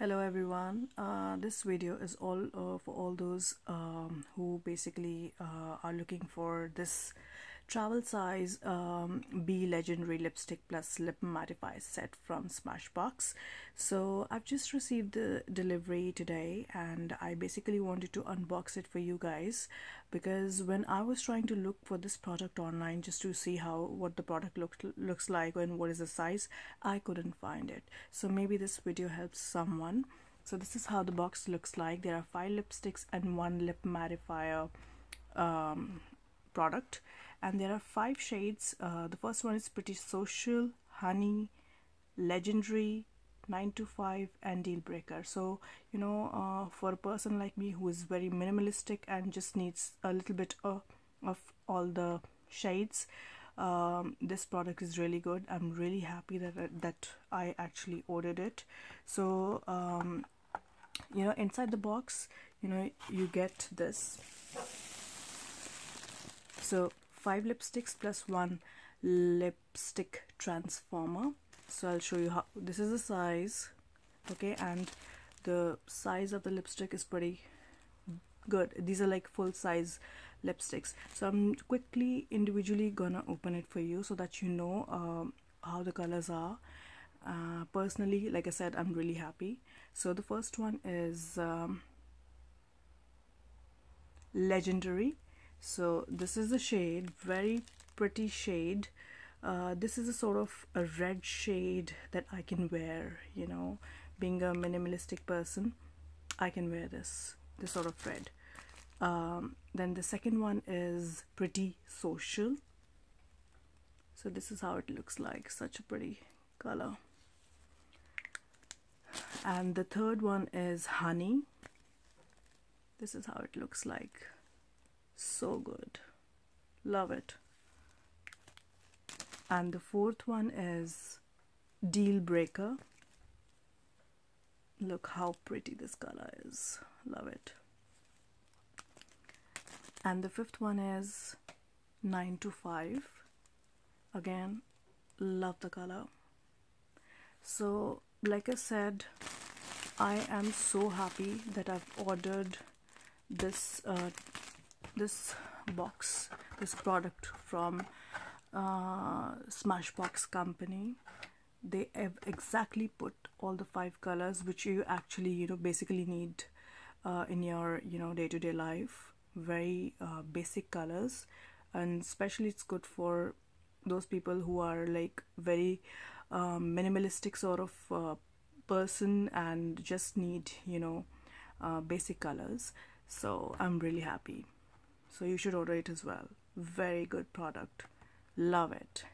Hello everyone. This video is all for all those who basically are looking for this travel size B Legendary lipstick plus lip mattifier set from Smashbox. So I've just received the delivery today and I basically wanted to unbox it for you guys, because when I was trying to look for this product online just to see what the product looks like and what is the size, I couldn't find it. So maybe this video helps someone. So this is how the box looks like. There are 5 lipsticks and 1 lip mattifier product, and there are 5 shades. The first one is Pretty Social, Honey, Legendary, 9 to 5, and Deal Breaker. So for a person like me who is very minimalistic and just needs a little bit of all the shades, this product is really good. I'm really happy that I actually ordered it. So inside the box, you get this. So 5 lipsticks plus 1 lipstick transformer. So I'll show you how this is the size. Okay, and the size of the lipstick is pretty good. These are like full size lipsticks. So I'm quickly individually gonna open it for you so that you know how the colors are. Personally, like I said, I'm really happy. So the first one is Legendary. So this is the shade, very pretty shade. This is a sort of a red shade that I can wear, being a minimalistic person, I can wear this sort of red. Then the second one is Pretty Social. So this is how it looks like, such a pretty color. And the third one is Honey. This is how it looks like. So good, love it. And the fourth one is Deal Breaker. Look how pretty this color is, love it. And the fifth one is 9 to 5. Again, love the color. So like I said, I am so happy that I've ordered this this product from Smashbox company. They have exactly put all the 5 colors which you actually basically need in your day-to-day life. Very basic colors, and especially it's good for those people who are like very minimalistic sort of person and just need basic colors. So I'm really happy. So you should order it as well. Very good product, love it.